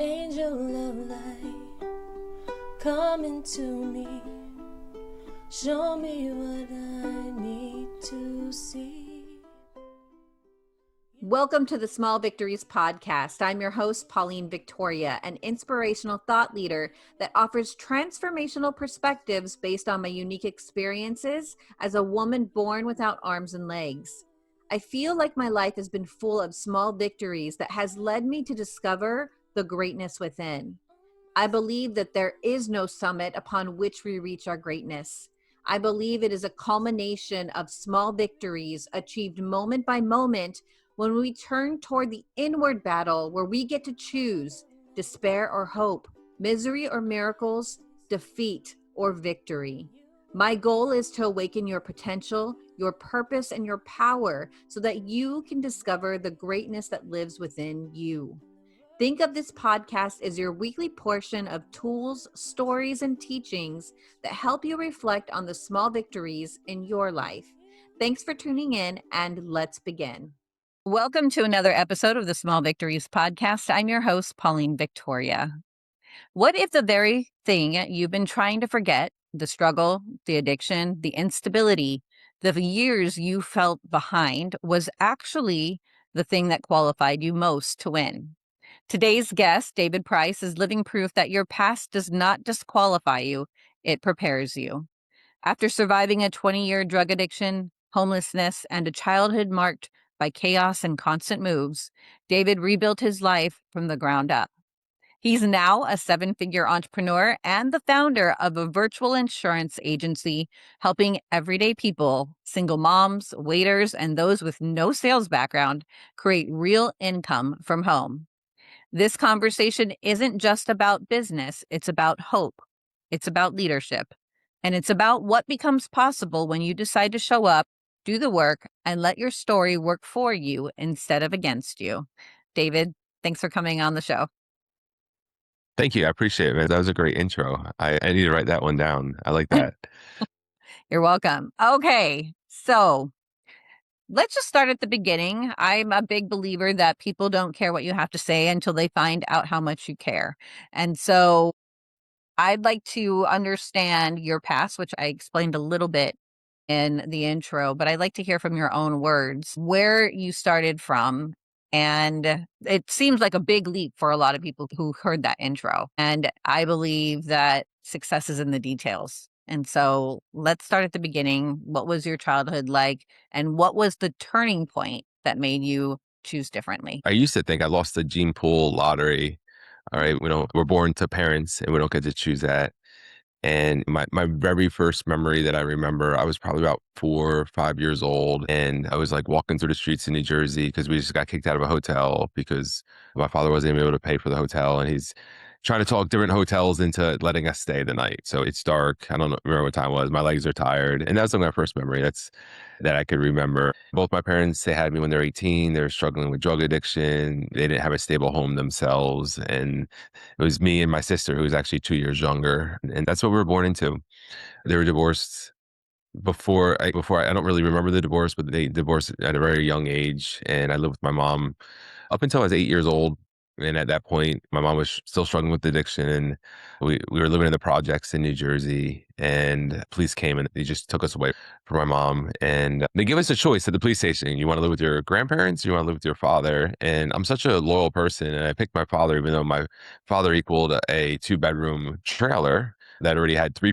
Angel of light, come into me. Show me what I need to see. Welcome to the Small Victories Podcast. I'm your host, Pauline Victoria, an inspirational thought leader that offers transformational perspectives based on my unique experiences as a woman born without arms and legs. I feel like my life has been full of small victories that has led me to discover the greatness within. I believe that there is no summit upon which we reach our greatness. I believe it is a culmination of small victories achieved moment by moment when we turn toward the inward battle where we get to choose despair or hope, misery or miracles, defeat or victory. My goal is to awaken your potential, your purpose, and your power so that you can discover the greatness that lives within you. Think of this podcast as your weekly portion of tools, stories, and teachings that help you reflect on the small victories in your life. Thanks for tuning in, and let's begin. Welcome to another episode of the Small Victories Podcast. I'm your host, Pauline Victoria. What if the very thing you've been trying to forget, the struggle, the addiction, the instability, the years you felt behind, was actually the thing that qualified you most to win? Today's guest, David Price, is living proof that your past does not disqualify you, it prepares you. After surviving a 20-year drug addiction, homelessness, and a childhood marked by chaos and constant moves, David rebuilt his life from the ground up. He's now a 7-figure entrepreneur and the founder of a virtual insurance agency helping everyday people, single moms, waiters, and those with no sales background create real income from home. This conversation isn't just about business, it's about hope, it's about leadership, and it's about what becomes possible when you decide to show up, do the work, and let your story work for you instead of against you. David, thanks for coming on the show. Thank you. I appreciate it, man. That was a great intro. I need to write that one down. I like that. You're welcome. Okay, so let's just start at the beginning. I'm a big believer that people don't care what you have to say until they find out how much you care. And so I'd like to understand your past, which I explained a little bit in the intro, but I'd like to hear from your own words where you started from. And it seems like a big leap for a lot of people who heard that intro. And I believe that success is in the details. And so let's start at the beginning. What was your childhood like? And what was the turning point that made you choose differently? I used to think I lost the gene pool lottery. All right. We're born to parents and we don't get to choose that. And my very first memory that I remember, I was probably about 4 or 5 years old. And I was like walking through the streets in New Jersey because we just got kicked out of a hotel because my father wasn't able to pay for the hotel. And he's trying to talk different hotels into letting us stay the night. So it's dark. I don't remember what time it was. My legs are tired. And that's like my first memory that I could remember. Both my parents, they had me when they were 18. They were struggling with drug addiction. They didn't have a stable home themselves. And it was me and my sister, who was actually 2 years younger. And that's what we were born into. They were divorced I don't really remember the divorce, but they divorced at a very young age. And I lived with my mom up until I was 8 years old. And at that point, my mom was still struggling with addiction. And we were living in the projects in New Jersey. And police came and they just took us away from my mom. And they gave us a choice at the police station. You want to live with your grandparents? Or you want to live with your father? And I'm such a loyal person. And I picked my father, even though my father equaled a 2-bedroom trailer that already had 3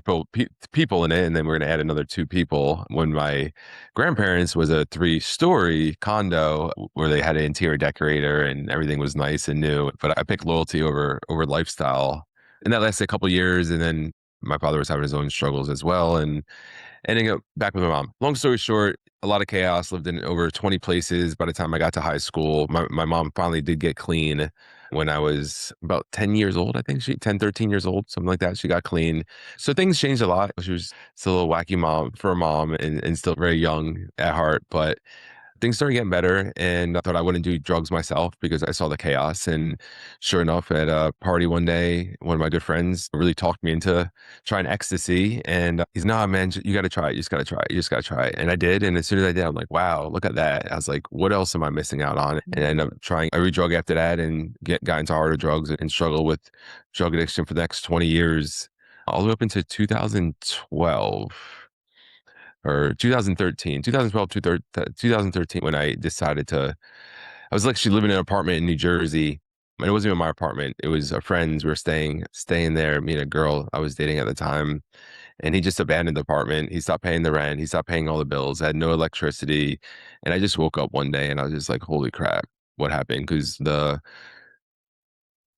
people in it. And then we're going to add another 2 people. When my grandparents was a 3-story condo where they had an interior decorator and everything was nice and new. But I picked loyalty over lifestyle. And that lasted a couple of years. And then my father was having his own struggles as well. And ending up back with my mom. Long story short, a lot of chaos, lived in over 20 places by the time I got to high school. My mom finally did get clean when I was about 10 years old. I think 13 years old, something like that. She got clean. So things changed a lot. She was still a wacky mom for a mom and still very young at heart. But things started getting better, and I thought I wouldn't do drugs myself because I saw the chaos. And sure enough, at a party one day, one of my good friends really talked me into trying ecstasy. And he's, nah, man, you got to try it. You just got to try it. You just got to try it. And I did. And as soon as I did, I'm like, wow, look at that. I was like, what else am I missing out on? And I ended up trying every drug after that and got into harder drugs and struggled with drug addiction for the next 20 years, all the way up into 2012 or 2013, 2012 to 2013, when I decided to, I was actually living in an apartment in New Jersey. And it wasn't even my apartment. It was a friend's. We were staying there, me and a girl I was dating at the time. And he just abandoned the apartment. He stopped paying the rent. He stopped paying all the bills. I had no electricity. And I just woke up one day and I was just like, holy crap, what happened? Because the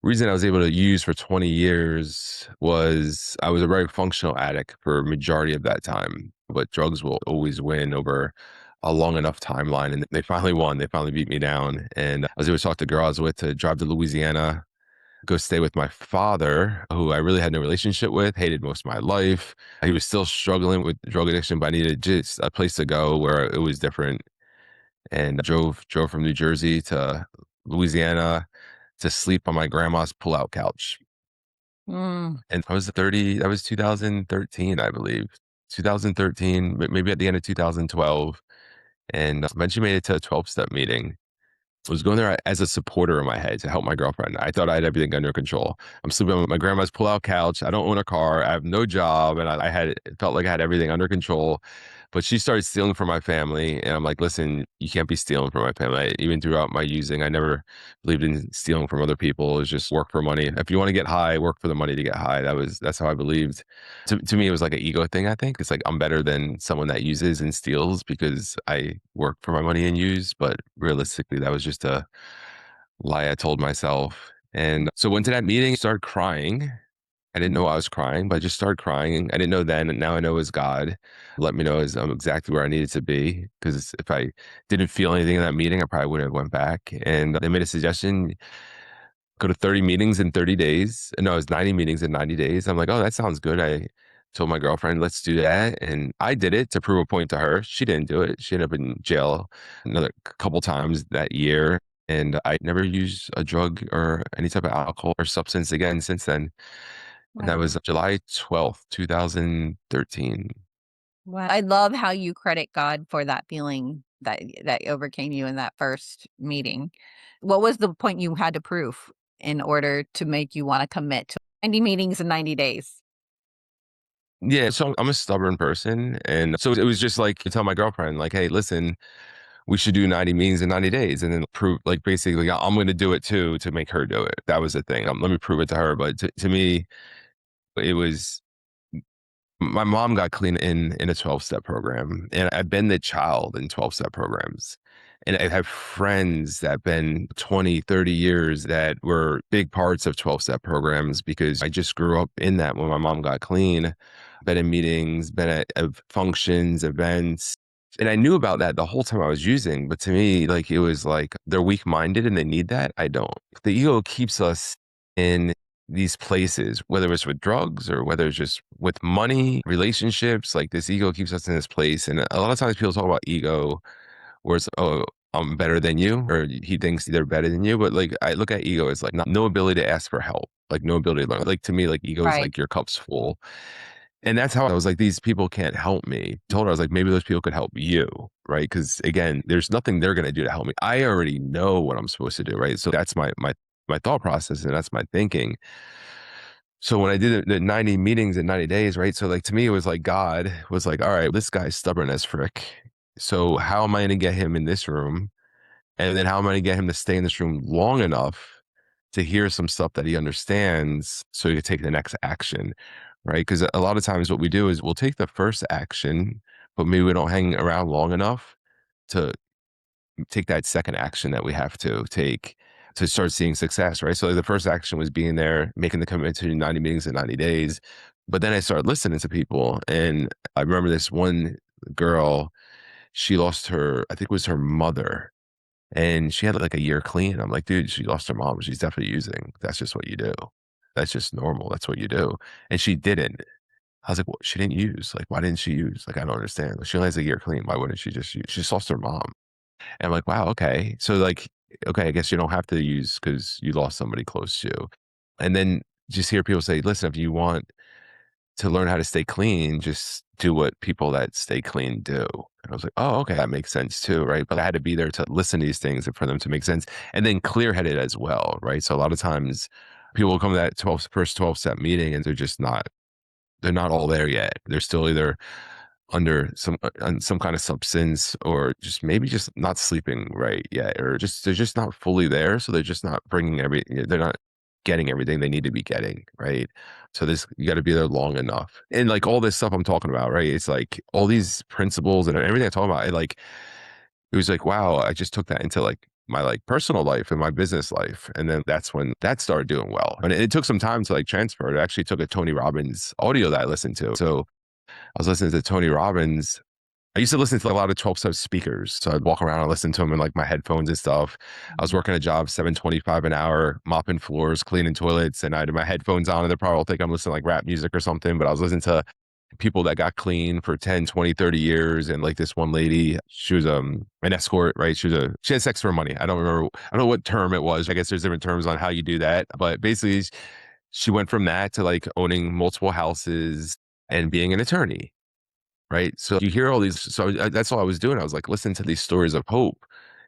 reason I was able to use for 20 years was I was a very functional addict for a majority of that time. But drugs will always win over a long enough timeline. And they finally won. They finally beat me down. And I was able to talk to the girl I was with to drive to Louisiana, go stay with my father, who I really had no relationship with, hated most of my life. He was still struggling with drug addiction, but I needed just a place to go where it was different. And drove from New Jersey to Louisiana to sleep on my grandma's pull-out couch. And I was 30, that was 2013, I believe. 2013, maybe at the end of 2012. And eventually made it to a 12-step meeting. I was going there as a supporter in my head to help my girlfriend. I thought I had everything under control. I'm sleeping on my grandma's pull-out couch. I don't own a car. I have no job. And it felt like I had everything under control. But she started stealing from my family. And I'm like, listen, you can't be stealing from my family. Even throughout my using, I never believed in stealing from other people. It was just work for money. If you want to get high, work for the money to get high. That's how I believed. To me, it was like an ego thing, I think. It's like I'm better than someone that uses and steals because I work for my money and use. But realistically, that was just a lie I told myself. And so went to that meeting, started crying. I didn't know I was crying, but I just started crying. I didn't know then, and now I know it was God. Let me know I'm exactly where I needed to be. Because if I didn't feel anything in that meeting, I probably wouldn't have went back. And they made a suggestion: go to 30 meetings in 30 days. No, it was 90 meetings in 90 days. I'm like, oh, that sounds good. I told my girlfriend, let's do that. And I did it to prove a point to her. She didn't do it. She ended up in jail another couple times that year. And I never used a drug or any type of alcohol or substance again since then. And that was July 12th, 2013. Wow. I love how you credit God for that feeling that overcame you in that first meeting. What was the point you had to prove in order to make you want to commit to 90 meetings in 90 days? Yeah, so I'm a stubborn person. And so it was just like to tell my girlfriend, like, hey, listen, we should do 90 meetings in 90 days and then prove, like, basically, I'm going to do it too to make her do it. That was the thing. Let me prove it to her. But to me, it was my mom got clean in a 12-step program. And I've been the child in 12-step programs. And I have friends that have been 20, 30 years that were big parts of 12-step programs because I just grew up in that when my mom got clean. Been in meetings, been at functions, events. And I knew about that the whole time I was using. But to me, like, it was like they're weak-minded and they need that. I don't. The ego keeps us in these places, whether it's with drugs or whether it's just with money, relationships. Like, this ego keeps us in this place. And a lot of times people talk about ego where it's, oh, I'm better than you, or he thinks they're better than you. But like, I look at ego as like no ability to ask for help, like no ability to learn. Like, to me, like, ego is Right. like your cup's full. And that's how I was like, these people can't help me. Told her, I was like, maybe those people could help you, right? Because again, there's nothing they're going to do to help me. I already know what I'm supposed to do, right? So that's my thought process, and that's my thinking. So when I did the 90 meetings in 90 days, right? So like, to me, it was like God was like, all right, this guy's stubborn as frick. So how am I going to get him in this room? And then how am I going to get him to stay in this room long enough to hear some stuff that he understands so he can take the next action, right? Because a lot of times what we do is we'll take the first action, but maybe we don't hang around long enough to take that second action that we have to take to start seeing success, right? So the first action was being there, making the commitment to 90 meetings in 90 days. But then I started listening to people. And I remember this one girl, she lost her, I think it was her mother. And she had like a year clean. I'm like, dude, she lost her mom. She's definitely using. That's just what you do. That's just normal. That's what you do. And she didn't. I was like, well, she didn't use. Like, why didn't she use? Like, I don't understand. She only has a year clean. Why wouldn't she just use? She just lost her mom. And I'm like, wow, okay. So like, okay, I guess you don't have to use because you lost somebody close to you. And then just hear people say, listen, if you want to learn how to stay clean, just do what people that stay clean do. And I was like, oh, okay, that makes sense too, right? But I had to be there to listen to these things and for them to make sense. And then clear headed as well, right? So a lot of times people will come to that first 12 step meeting and they're not all there yet. They're still either under on some kind of substance or just maybe just not sleeping right yet, or just they're just not fully there. So they're just not bringing they're not getting everything they need to be getting, right? So this, you got to be there long enough. And like all this stuff I'm talking about, right? It's like all these principles and everything I talk about, it was like, wow, I just took that into like my like personal life and my business life. And then that's when that started doing well. And it took some time to like transfer. It actually took a Tony Robbins audio that I listened to. So I was listening to Tony Robbins. I used to listen to a lot of 12-step speakers. So I'd walk around and listen to them in like my headphones and stuff. I was working a job, 7.25 an hour, mopping floors, cleaning toilets, and I had my headphones on, and they probably all think I'm listening to like rap music or something, but I was listening to people that got clean for 10, 20, 30 years. And like this one lady, she was an escort, right? She had sex for money. I don't know what term it was. I guess there's different terms on how you do that. But basically she went from that to like owning multiple houses and being an attorney. Right. So you hear all these. So that's all I was doing. I was like, listening to these stories of hope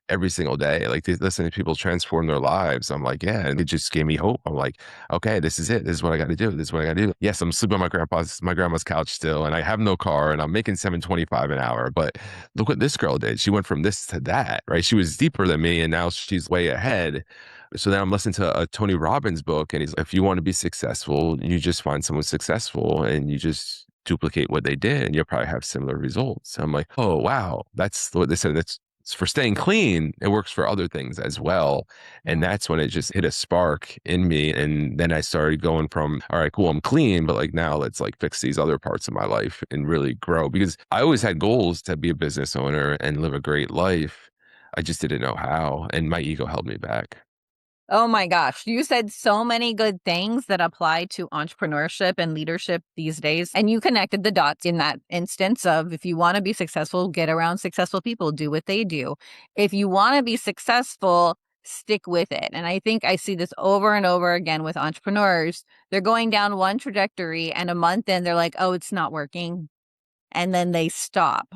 every single day, like listening to people transform their lives. I'm like, yeah, and it just gave me hope. I'm like, okay, this is it. This is what I got to do. This is what I got to do. Yes, I'm sleeping on my grandma's couch still, and I have no car, and I'm making 7.25 an hour. But look what this girl did. She went from this to that, right? She was deeper than me, and now she's way ahead. So then I'm listening to a Tony Robbins book, and he's like, if you want to be successful, you just find someone successful and you just duplicate what they did, and you'll probably have similar results. I'm like, oh, wow, that's what they said. That's for staying clean. It works for other things as well. And that's when it just hit a spark in me. And then I started going from, all right, cool, I'm clean, but like now let's like fix these other parts of my life and really grow. Because I always had goals to be a business owner and live a great life. I just didn't know how. And my ego held me back. Oh my gosh, you said so many good things that apply to entrepreneurship and leadership these days. And you connected the dots in that instance of, if you want to be successful, get around successful people, do what they do. If you want to be successful, stick with it. And I think I see this over and over again with entrepreneurs. They're going down one trajectory and a month in, they're like, oh, it's not working. And then they stop.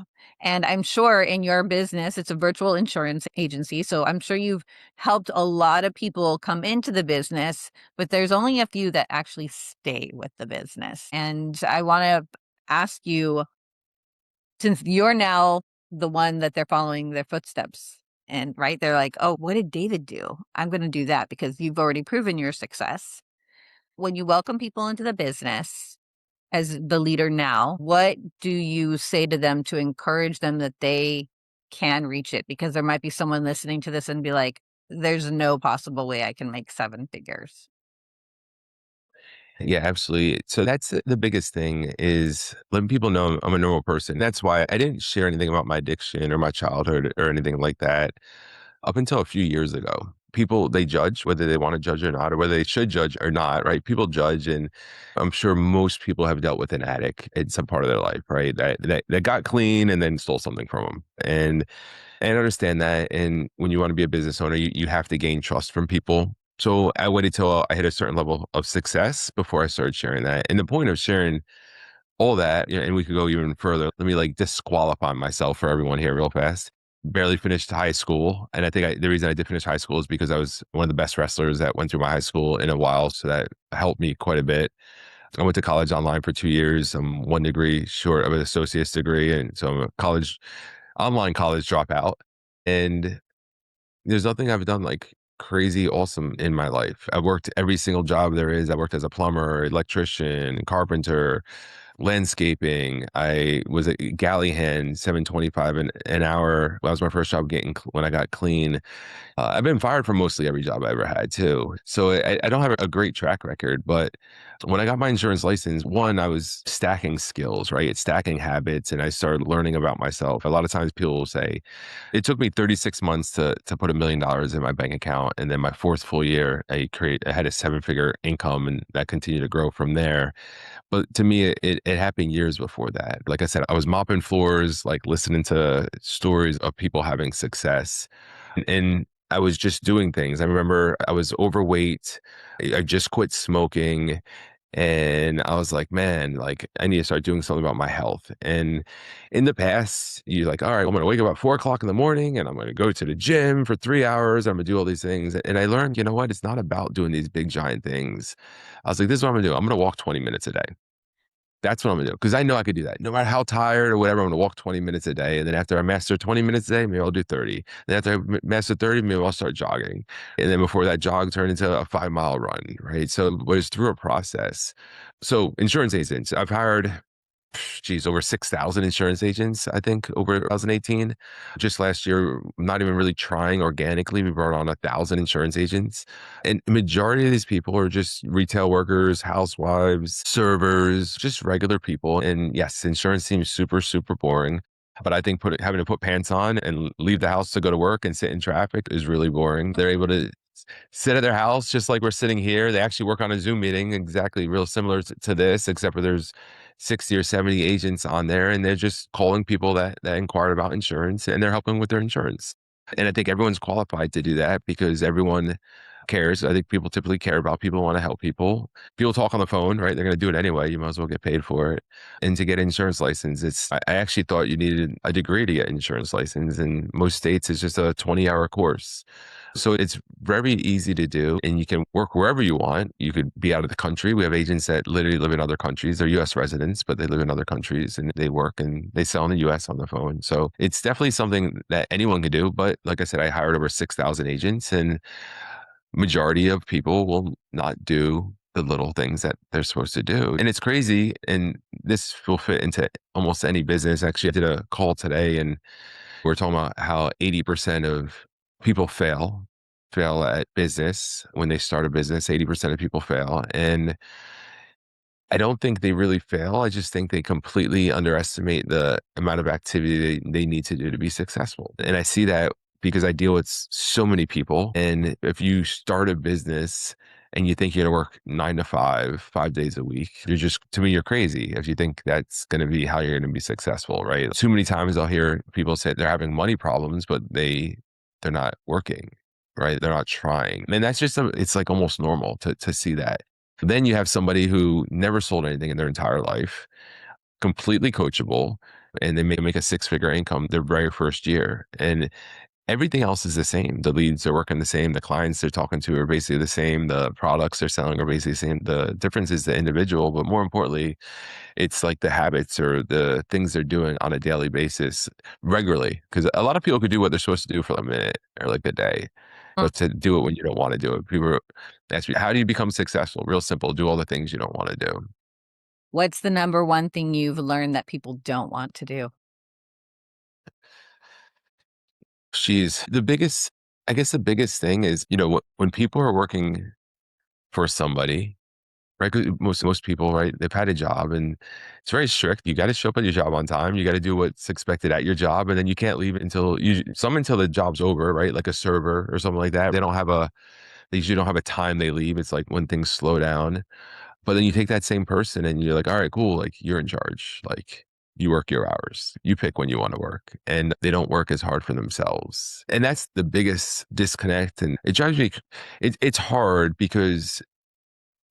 And I'm sure in your business, it's a virtual insurance agency. So I'm sure you've helped a lot of people come into the business, but there's only a few that actually stay with the business. And I want to ask you, since you're now the one that they're following their footsteps, and right, they're like, oh, what did David do? I'm going to do that because you've already proven your success. When you welcome people into the business, as the leader now, what do you say to them to encourage them that they can reach it? Because there might be someone listening to this and be like, there's no possible way I can make 7 figures. Yeah, absolutely. So that's the biggest thing, is letting people know I'm a normal person. That's why I didn't share anything about my addiction or my childhood or anything like that up until a few years ago. People, they judge whether they want to judge or not, or whether they should judge or not, right? People judge. And I'm sure most people have dealt with an addict in some part of their life, right? That got clean and then stole something from them. And I understand that. And when you want to be a business owner, you have to gain trust from people. So I waited till I hit a certain level of success before I started sharing that. And the point of sharing all that, and we could go even further. Let me like disqualify myself for everyone here real fast. Barely finished high school. And I think the reason I did finish high school is because I was one of the best wrestlers that went through my high school in a while. So that helped me quite a bit. I went to college online for 2 years. I'm 1 degree short of an associate's degree. And so I'm a online college dropout. And there's nothing I've done like crazy awesome in my life. I've worked every single job there is. I worked as a plumber, electrician, carpenter, landscaping. I was a galley hand, 7.25 an hour. That was my first job when I got clean. I've been fired from mostly every job I ever had too. So I don't have a great track record, but when I got my insurance license, one, I was stacking skills, right? It's stacking habits, and I started learning about myself. A lot of times people will say, it took me 36 months to put $1 million in my bank account. And then my fourth full year, I had a 7-figure income, and that continued to grow from there. But to me, it it happened years before that. Like I said, I was mopping floors, like listening to stories of people having success. And I was just doing things. I remember I was overweight. I just quit smoking. And I was like, man, like I need to start doing something about my health. And in the past, you're like, all right, I'm going to wake up at 4 o'clock in the morning and I'm going to go to the gym for 3 hours. I'm going to do all these things. And I learned, you know what? It's not about doing these big, giant things. I was like, this is what I'm going to do. I'm going to walk 20 minutes a day. That's what I'm gonna do. Because I know I could do that. No matter how tired or whatever, I'm gonna walk 20 minutes a day. And then after I master 20 minutes a day, maybe I'll do 30. Then after I master 30, maybe I'll start jogging. And then before that jog turned into a 5 mile run, right? So but it's through a process. So insurance agents, I've hired over 6,000 insurance agents, I think, over 2018. Just last year, not even really trying organically, we brought on 1,000 insurance agents. And the majority of these people are just retail workers, housewives, servers, just regular people. And yes, insurance seems super, super boring. But I think having to put pants on and leave the house to go to work and sit in traffic is really boring. They're able to sit at their house just like we're sitting here. They actually work on a Zoom meeting exactly real similar to this, except for there's 60 or 70 agents on there and they're just calling people that inquired about insurance and they're helping with their insurance. And I think everyone's qualified to do that because everyone cares. I think people typically care about people, want to help people. People talk on the phone, right? They're going to do it anyway. You might as well get paid for it. And to get an insurance license, I actually thought you needed a degree to get an insurance license. In most states, it's just a 20-hour course. So it's very easy to do and you can work wherever you want. You could be out of the country. We have agents that literally live in other countries. They're US residents, but they live in other countries and they work and they sell in the US on the phone. So it's definitely something that anyone can do. But like I said, I hired over 6,000 agents and majority of people will not do the little things that they're supposed to do. And it's crazy. And this will fit into almost any business. Actually, I did a call today and we're talking about how 80% of people fail at business. When they start a business, 80% of people fail. And I don't think they really fail. I just think they completely underestimate the amount of activity they need to do to be successful. And I see that because I deal with so many people. And if you start a business and you think you're going to work 9 to 5 days a week, to me, you're crazy if you think that's going to be how you're going to be successful, right? Too many times I'll hear people say they're having money problems, but they're not working, right? They're not trying. And that's just, it's like almost normal to see that. Then you have somebody who never sold anything in their entire life, completely coachable, and they may make a 6-figure income their very first year. And everything else is the same. The leads are working the same. The clients they're talking to are basically the same. The products they're selling are basically the same. The difference is the individual, but more importantly, it's like the habits or the things they're doing on a daily basis regularly. Because a lot of people could do what they're supposed to do for a minute or like a day, but to do it when you don't want to do it. People ask me, how do you become successful? Real simple. Do all the things you don't want to do. What's the number one thing you've learned that people don't want to do? I guess the biggest thing is, when people are working for somebody, right? 'Cause most people, right? They've had a job and it's very strict. You got to show up at your job on time. You got to do what's expected at your job. And then you can't leave until the job's over, right? Like a server or something like that. They usually don't have a time they leave. It's like when things slow down. But then you take that same person and you're like, all right, cool. Like you're in charge. Like you work your hours. You pick when you want to work. And they don't work as hard for themselves. And that's the biggest disconnect. And it drives me, it's hard because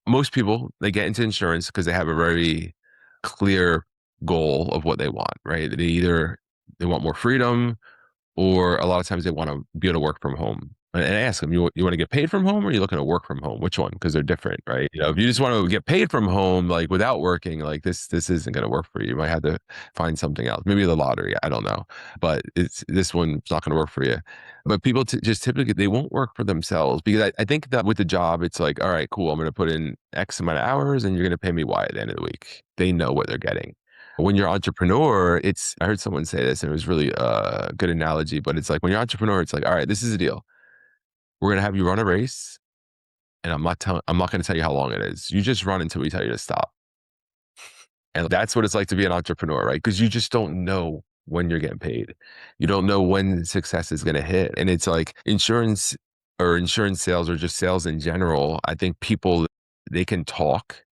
most people, they get into insurance because they have a very clear goal of what they want, right? They want more freedom, or a lot of times they want to be able to work from home. And I ask them, you want to get paid from home or are you looking to work from home? Which one? Because they're different, right? If you just want to get paid from home, like without working, like this isn't going to work for you. You might have to find something else. Maybe the lottery. I don't know. But this one's not going to work for you. But people just typically, they won't work for themselves because I think that with the job, it's like, all right, cool. I'm going to put in X amount of hours and you're going to pay me Y at the end of the week. They know what they're getting. When you're an entrepreneur, I heard someone say this and it was really a good analogy, but it's like when you're an entrepreneur, it's like, all right, this is the deal. We're going to have you run a race and I'm not going to tell you how long it is. You just run until we tell you to stop. And that's what it's like to be an entrepreneur, right? Because you just don't know when you're getting paid. You don't know when success is going to hit. And it's like insurance sales or just sales in general. I think people, they can talk,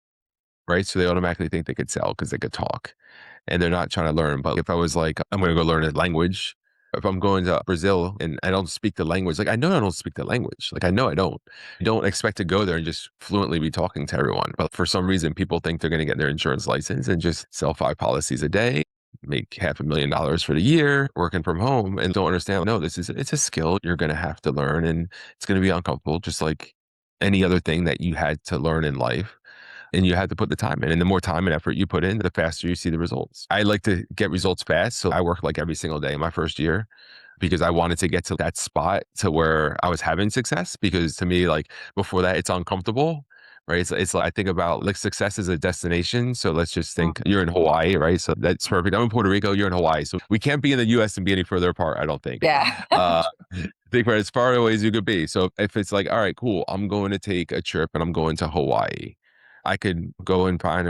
right? So they automatically think they could sell because they could talk and they're not trying to learn. But if I was like, I'm going to go learn a language, if I'm going to Brazil and I don't speak the language, like I know I don't speak the language. Like I know I don't. You don't expect to go there and just fluently be talking to everyone. But for some reason, people think they're going to get their insurance license and just sell 5 policies a day, make $500,000 for the year, working from home, and don't understand. No, it's a skill you're going to have to learn, and it's going to be uncomfortable, just like any other thing that you had to learn in life. And you had to put the time in. And the more time and effort you put in, the faster you see the results. I like to get results fast. So I work like every single day in my first year because I wanted to get to that spot to where I was having success. Because to me, like before that, it's uncomfortable, right? It's like I think about like success as a destination. So let's just think you're in Hawaii, right? So that's perfect. I'm in Puerto Rico, you're in Hawaii. So we can't be in the US and be any further apart, I don't think. Yeah. Think about it as far away as you could be. So if it's like, all right, cool, I'm going to take a trip and I'm going to Hawaii. I could go and find,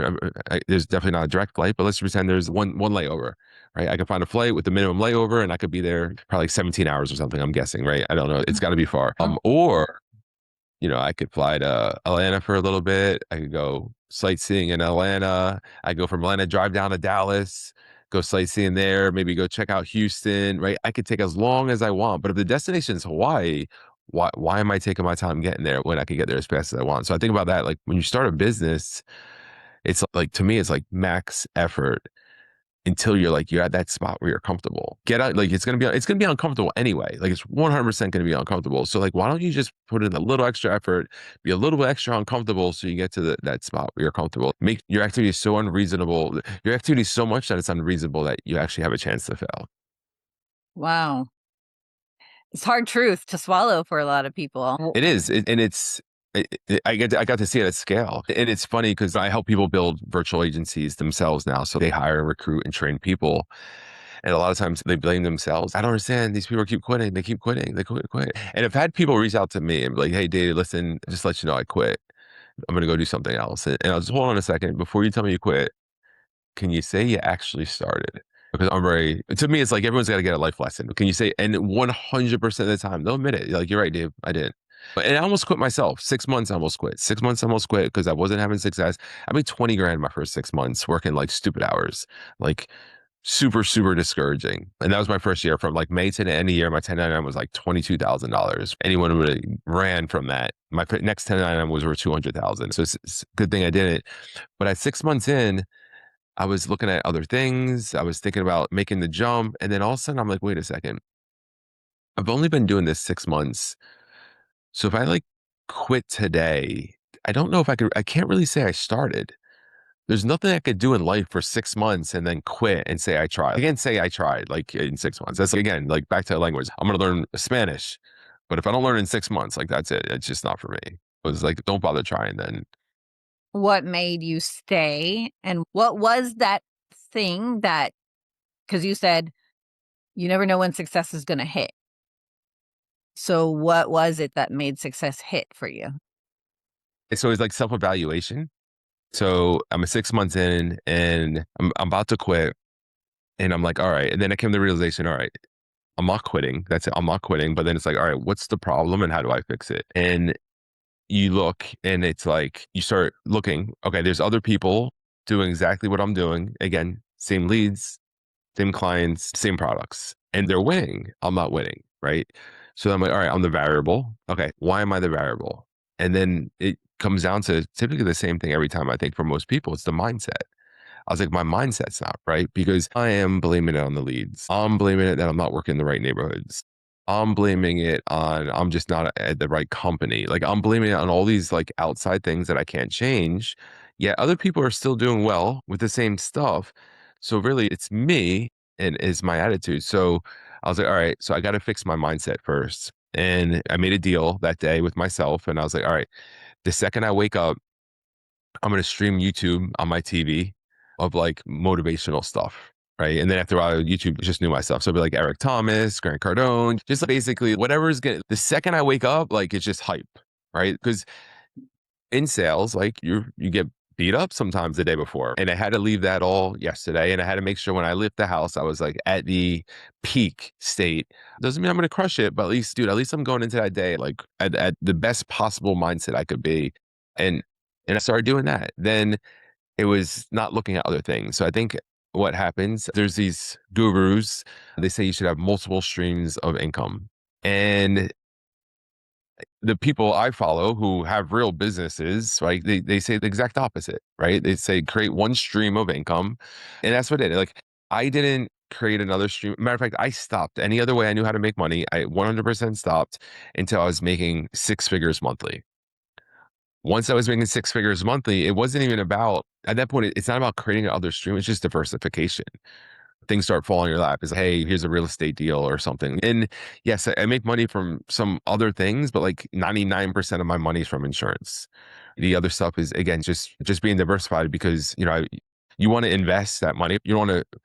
there's definitely not a direct flight, but let's pretend there's one layover, right? I could find a flight with the minimum layover and I could be there probably like 17 hours or something, I'm guessing, right? I don't know. It's got to be far. Or I could fly to Atlanta for a little bit. I could go sightseeing in Atlanta. I go from Atlanta, drive down to Dallas, go sightseeing there, maybe go check out Houston, right? I could take as long as I want. But if the destination is Hawaii, why am I taking my time getting there when I could get there as fast as I want? So I think about that. Like when you start a business, it's like, to me, it's like max effort until you're at that spot where you're comfortable. Get out, like it's gonna be uncomfortable anyway. Like it's 100% gonna be uncomfortable. So like, why don't you just put in a little extra effort, be a little bit extra uncomfortable, so you get to that spot where you're comfortable. Make your activity so unreasonable, your activity so much that it's unreasonable that you actually have a chance to fail. Wow. It's hard truth to swallow for a lot of people. It is, and I got to see it at scale, and it's funny because I help people build virtual agencies themselves now. So they hire, recruit, and train people, and a lot of times they blame themselves. I don't understand. These people keep quitting. They keep quitting. They quit. And I've had people reach out to me and be like, "Hey, Dave, listen, just let you know I quit. I'm going to go do something else." And I'll just hold on a second before you tell me you quit. Can you say you actually started? Because to me, it's like everyone's got to get a life lesson. Can you say, and 100% of the time, they'll admit it. Like, you're right, Dave, I did. And I almost quit myself. 6 months, I almost quit. 6 months, I almost quit because I wasn't having success. I made 20 grand my first 6 months working like stupid hours, like super, super discouraging. And that was my first year. From like May to the end of the year, my 1099 was like $22,000. Anyone would have ran from that. My next 1099 was worth 200,000. So it's a good thing I did it. But at 6 months in, I was looking at other things. I was thinking about making the jump. And then all of a sudden I'm like, wait a second. I've only been doing this 6 months. So if I like quit today, I don't know if I can't really say I started. There's nothing I could do in life for 6 months and then quit and say I tried. I can't say I tried like in 6 months. That's like, again, like back to language. I'm going to learn Spanish, but if I don't learn in 6 months, like that's it. It's just not for me. It was like, don't bother trying then. What made you stay? And what was that thing that, because you said you never know when success is going to hit. So what was it that made success hit for you? So it's like self-evaluation. So I'm 6 months in and I'm about to quit. And I'm like, all right. And then I came to the realization, all right, I'm not quitting. That's it. I'm not quitting. But then it's like, all right, what's the problem and how do I fix it? And you look and it's like, you start looking, okay, there's other people doing exactly what I'm doing. Again, same leads, same clients, same products, and they're winning. I'm not winning. Right. So I'm like, all right, I'm the variable. Okay. Why am I the variable? And then it comes down to typically the same thing every time. I think for most people, it's the mindset. I was like, my mindset's not right because I am blaming it on the leads. I'm blaming it that I'm not working in the right neighborhoods. I'm blaming it on I'm just not at the right company. Like I'm blaming it on all these like outside things that I can't change. Yet other people are still doing well with the same stuff. So really it's me and is my attitude. So I was like, all right, so I got to fix my mindset first. And I made a deal that day with myself. And I was like, all right, the second I wake up, I'm going to stream YouTube on my TV of like motivational stuff. Right. And then after a while, YouTube just knew my stuff. So it'd be like Eric Thomas, Grant Cardone, just basically whatever is going to, the second I wake up, like it's just hype. Right. Because in sales, like you get beat up sometimes the day before. And I had to leave that all yesterday. And I had to make sure when I left the house, I was like at the peak state. Doesn't mean I'm going to crush it, but at least, dude, at least I'm going into that day like at the best possible mindset I could be. And I started doing that. Then It was not looking at other things. So I think what happens, there's these gurus, they say you should have multiple streams of income. And the people I follow who have real businesses, right? They say the exact opposite, right? They say create one stream of income. And that's what it is. Like I didn't create another stream. Matter of fact, I stopped. Any other way I knew how to make money, I 100% stopped until I was making six figures monthly. Once I was making six figures monthly, it wasn't even about, at that point, it's not about creating another stream. It's just diversification. Things start falling in your lap. It's like, hey, here's a real estate deal or something. And yes, I make money from some other things, but like 99% of my money is from insurance. The other stuff is, again, just being diversified because, you want to invest that money. You don't want to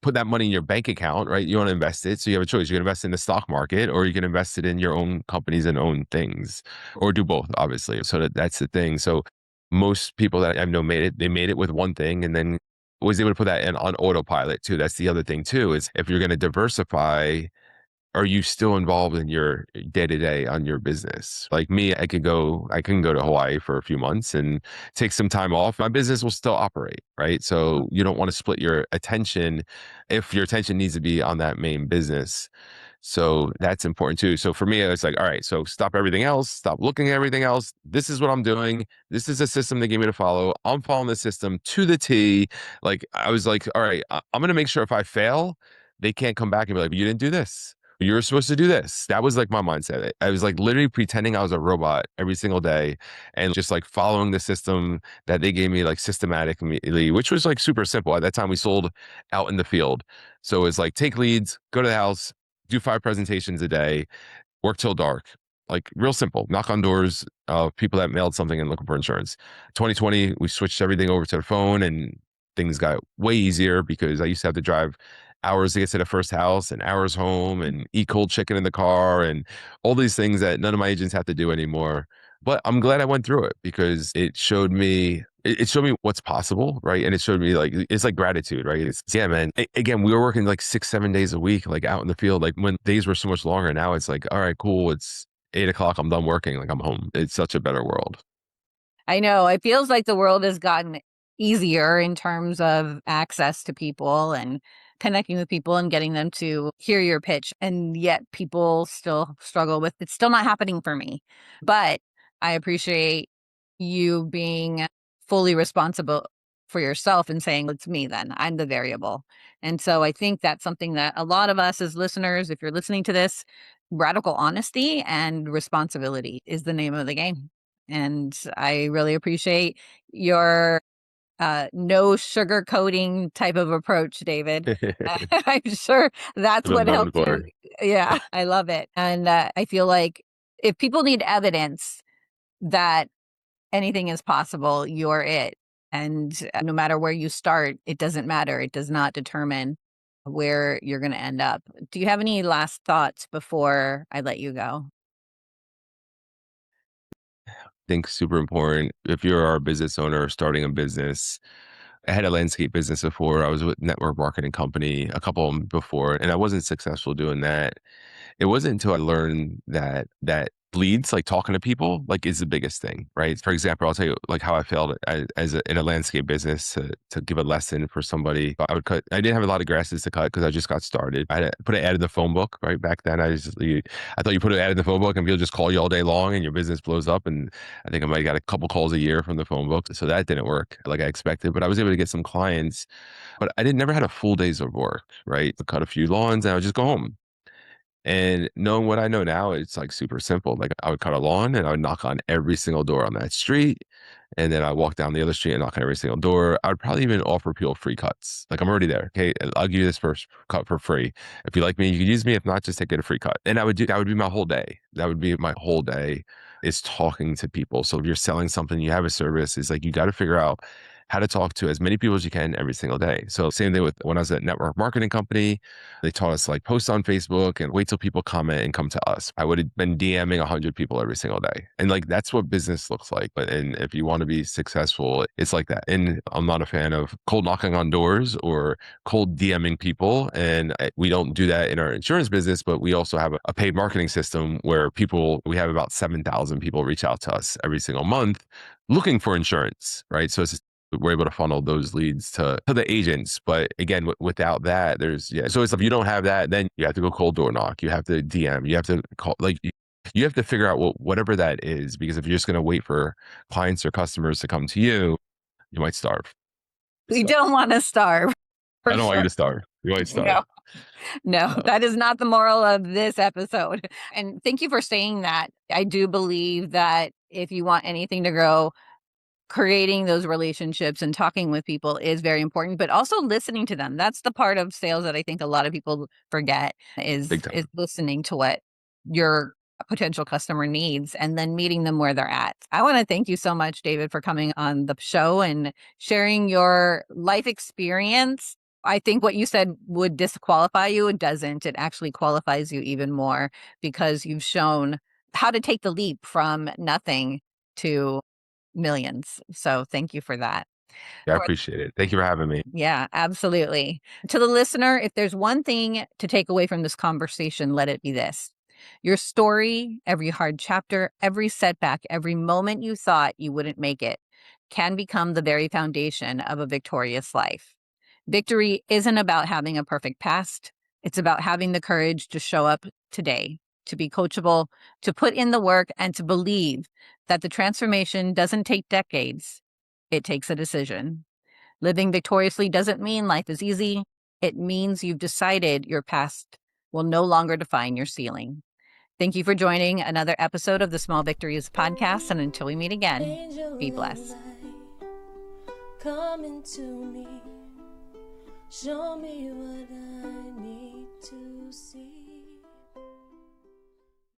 put that money in your bank account, right? You want to invest it. So you have a choice. You can invest in the stock market or you can invest it in your own companies and own things or do both, obviously. So that's the thing. So most people that I know they made it with one thing and then was able to put that on autopilot too. That's the other thing too, is if you're going to diversify, are you still involved in your day to day on your business? Like me, I can go to Hawaii for a few months and take some time off. My business will still operate, right? So you don't want to split your attention if your attention needs to be on that main business. So that's important too. So for me, it's like, all right, so stop everything else, stop looking at everything else. This is what I'm doing. This is a system they gave me to follow. I'm following the system to the T. Like I was like, all right, I'm going to make sure if I fail, they can't come back and be like, you didn't do this. You're supposed to do this. That was like my mindset. I was like literally pretending I was a robot every single day and just like following the system that they gave me like systematically, which was like super simple. At that time, we sold out in the field. So it's like take leads, go to the house, do 5 presentations a day, work till dark. Like real simple, knock on doors of people that mailed something and looking for insurance. 2020, we switched everything over to the phone and things got way easier because I used to have to drive hours to get to the first house and hours home and eat cold chicken in the car and all these things that none of my agents have to do anymore. But I'm glad I went through it because it showed me what's possible, right? And it showed me like it's like gratitude, right? Yeah, man. Again, we were working like 6-7 days a week, like out in the field. Like when days were so much longer. Now it's like, all right, cool. It's 8 o'clock. I'm done working. Like I'm home. It's such a better world. I know. It feels like the world has gotten easier in terms of access to people and connecting with people and getting them to hear your pitch. And yet people still struggle with it's still not happening for me. But I appreciate you being fully responsible for yourself and saying, it's me then. I'm the variable. And so I think that's something that a lot of us as listeners, if you're listening to this, radical honesty and responsibility is the name of the game. And I really appreciate your no sugarcoating type of approach, David. I'm sure that's what helped you. Yeah, I love it. And I feel like if people need evidence that anything is possible, you're it. And no matter where you start, it doesn't matter. It does not determine where you're going to end up. Do you have any last thoughts before I let you go? Think super important. If you're a business owner starting a business, I had a landscape business before. I was with network marketing company, a couple of them before, and I wasn't successful doing that. It wasn't until I learned that leads, like talking to people, like is the biggest thing, right? For example, I'll tell you like how I failed in a landscape business to give a lesson for somebody. I didn't have a lot of grasses to cut because I just got started. I had to put an ad in the phone book, right? Back then, I thought you put an ad in the phone book and people just call you all day long and your business blows up. And I think I might have got a couple calls a year from the phone book. So that didn't work like I expected, but I was able to get some clients, but I never had a full days of work, right? I cut a few lawns and I would just go home. And knowing what I know now, it's like super simple. Like I would cut a lawn and I would knock on every single door on that street. And then I walk down the other street and knock on every single door. I would probably even offer people free cuts. Like I'm already there. Okay. I'll give you this first cut for free. If you like me, you can use me. If not, just take it a free cut. And that would be my whole day. That would be my whole day is talking to people. So if you're selling something, you have a service, it's like, you got to figure out how to talk to as many people as you can every single day. So same thing with when I was at network marketing company, they taught us like post on Facebook and wait till people comment and come to us. I would have been DMing 100 people every single day. And like, that's what business looks like. And if you want to be successful, it's like that. And I'm not a fan of cold knocking on doors or cold DMing people. And we don't do that in our insurance business, but we also have a paid marketing system where we have about 7,000 people reach out to us every single month looking for insurance, right? So it's we're able to funnel those leads to the agents. But again, without that, so it's if you don't have that, then you have to go cold door knock, you have to DM, you have to call, like you have to figure out whatever that is, because if you're just going to wait for clients or customers to come to you, you might starve. We don't want to starve. I don't want you to starve. You might starve. No, that is not the moral of this episode. And thank you for saying that. I do believe that if you want anything to grow, creating those relationships and talking with people is very important, but also listening to them. That's the part of sales that I think a lot of people forget is listening to what your potential customer needs and then meeting them where they're at. I want to thank you so much, David, for coming on the show and sharing your life experience. I think what you said would disqualify you. It doesn't. It actually qualifies you even more because you've shown how to take the leap from nothing to millions. So thank you for that. Yeah, I appreciate it. Thank you for having me. Yeah, absolutely. To the listener, if there's one thing to take away from this conversation, let it be this. Your story, every hard chapter, every setback, every moment you thought you wouldn't make it can become the very foundation of a victorious life. Victory isn't about having a perfect past. It's about having the courage to show up today, to be coachable, to put in the work, and to believe that the transformation doesn't take decades. It takes a decision. Living victoriously doesn't mean life is easy. It means you've decided your past will no longer define your ceiling. Thank you for joining another episode of the Small Victories Podcast. And until we meet again, be blessed. Come into me. Show me what I need to see.